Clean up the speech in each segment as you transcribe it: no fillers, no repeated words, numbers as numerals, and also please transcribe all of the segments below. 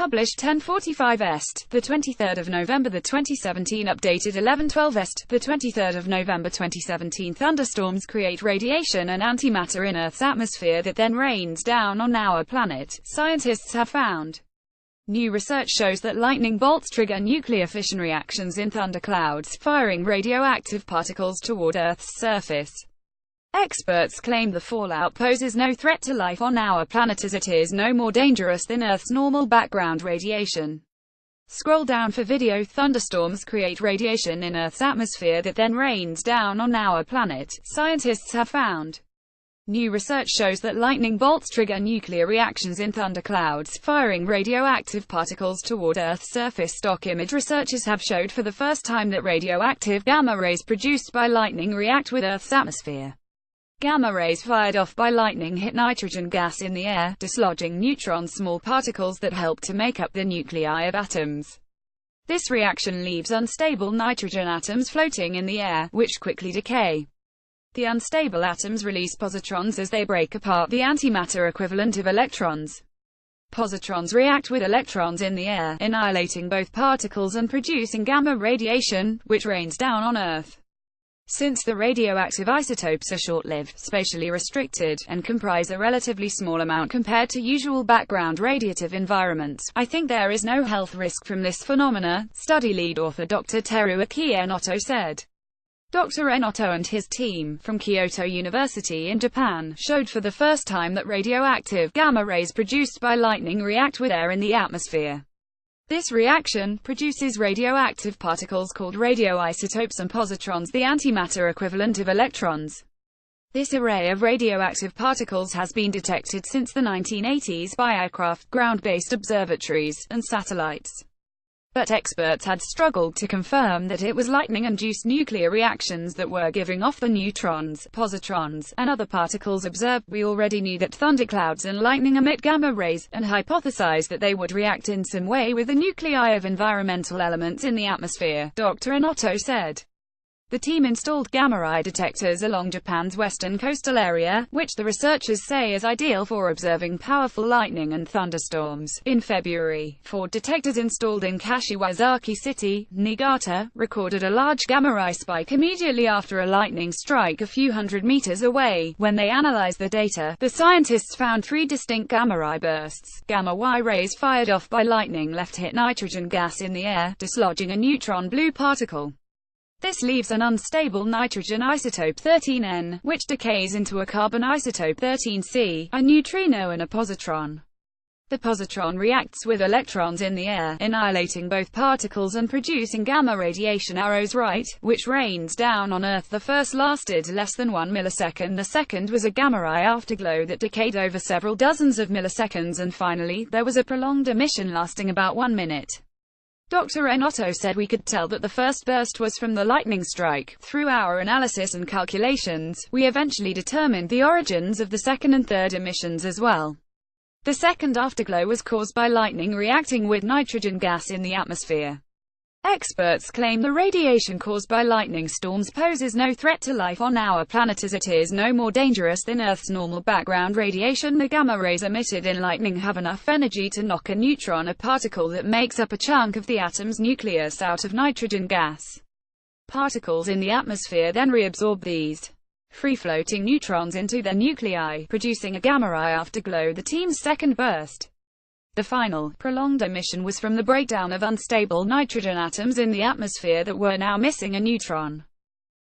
published 10:45 Est, the 23rd of November, the 2017 updated 11:12 Est, the 23rd of November 2017. Thunderstorms create radiation and antimatter in Earth's atmosphere that then rains down on our planet, scientists have found. New research shows that lightning bolts trigger nuclear fission reactions in thunderclouds, firing radioactive particles toward Earth's surface. Experts claim the fallout poses no threat to life on our planet, as it is no more dangerous than Earth's normal background radiation. Scroll down for video. Thunderstorms create radiation in Earth's atmosphere that then rains down on our planet, scientists have found. New research shows that lightning bolts trigger nuclear reactions in thunderclouds, firing radioactive particles toward Earth's surface. Stock image researchers have showed for the first time that radioactive gamma rays produced by lightning react with Earth's atmosphere. Gamma rays fired off by lightning hit nitrogen gas in the air, dislodging neutrons, small particles that help to make up the nuclei of atoms. This reaction leaves unstable nitrogen atoms floating in the air, which quickly decay. The unstable atoms release positrons as they break apart, the antimatter equivalent of electrons. Positrons react with electrons in the air, annihilating both particles and producing gamma radiation, which rains down on Earth. Since the radioactive isotopes are short-lived, spatially restricted, and comprise a relatively small amount compared to usual background radiative environments, I think there is no health risk from this phenomena, study lead author Dr. Teruaki Enoto said. Dr. Enoto and his team, from Kyoto University in Japan, showed for the first time that radioactive gamma rays produced by lightning react with air in the atmosphere. This reaction produces radioactive particles called radioisotopes and positrons, the antimatter equivalent of electrons. This array of radioactive particles has been detected since the 1980s by aircraft, ground-based observatories, and satellites. But experts had struggled to confirm that it was lightning-induced nuclear reactions that were giving off the neutrons, positrons, and other particles observed. We already knew that thunderclouds and lightning emit gamma rays, and hypothesized that they would react in some way with the nuclei of environmental elements in the atmosphere, Dr. Enoto said. The team installed gamma ray detectors along Japan's western coastal area, which the researchers say is ideal for observing powerful lightning and thunderstorms. In February, 4 detectors installed in Kashiwazaki City, Niigata, recorded a large gamma ray spike immediately after a lightning strike a few hundred meters away. When they analyzed the data, the scientists found 3 distinct gamma ray bursts. Gamma Y rays fired off by lightning left hit nitrogen gas in the air, dislodging a neutron blue particle. This leaves an unstable nitrogen isotope 13N, which decays into a carbon isotope 13C, a neutrino and a positron. The positron reacts with electrons in the air, annihilating both particles and producing gamma radiation arrows right, which rains down on Earth. The first lasted less than 1 millisecond, the second was a gamma ray afterglow that decayed over several dozens of milliseconds, and finally, there was a prolonged emission lasting about 1 minute. Dr. Enoto said we could tell that the first burst was from the lightning strike. Through our analysis and calculations, we eventually determined the origins of the second and third emissions as well. The second afterglow was caused by lightning reacting with nitrogen gas in the atmosphere. Experts claim the radiation caused by lightning storms poses no threat to life on our planet, as it is no more dangerous than Earth's normal background radiation. The gamma rays emitted in lightning have enough energy to knock a neutron, a particle that makes up a chunk of the atom's nucleus, out of nitrogen gas. Particles in the atmosphere then reabsorb these free-floating neutrons into their nuclei, producing a gamma ray afterglow, the team's second burst. The final, prolonged emission was from the breakdown of unstable nitrogen atoms in the atmosphere that were now missing a neutron.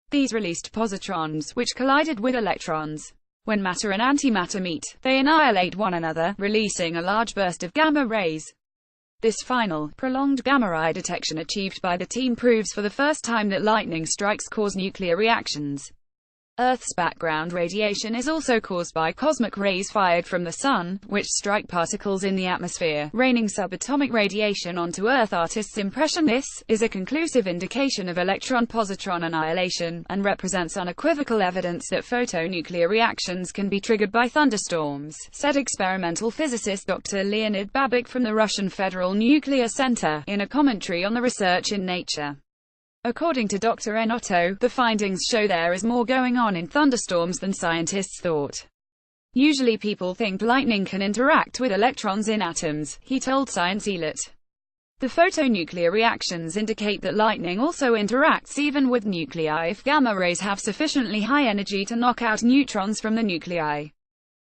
These released positrons, which collided with electrons. When matter and antimatter meet, they annihilate one another, releasing a large burst of gamma rays. This final, prolonged gamma ray detection achieved by the team proves for the first time that lightning strikes cause nuclear reactions. Earth's background radiation is also caused by cosmic rays fired from the Sun, which strike particles in the atmosphere, raining subatomic radiation onto Earth. Artists' impression: this is a conclusive indication of electron-positron annihilation, and represents unequivocal evidence that photonuclear reactions can be triggered by thunderstorms, said experimental physicist Dr. Leonid Babik from the Russian Federal Nuclear Center, in a commentary on the research in Nature. According to Dr. Enoto, the findings show there is more going on in thunderstorms than scientists thought. Usually people think lightning can interact with electrons in atoms, he told Science Elite. The photonuclear reactions indicate that lightning also interacts even with nuclei if gamma rays have sufficiently high energy to knock out neutrons from the nuclei.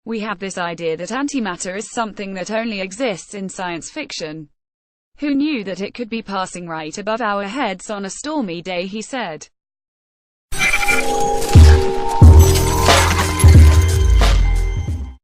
We have this idea that antimatter is something that only exists in science fiction. Who knew that it could be passing right above our heads on a stormy day, he said.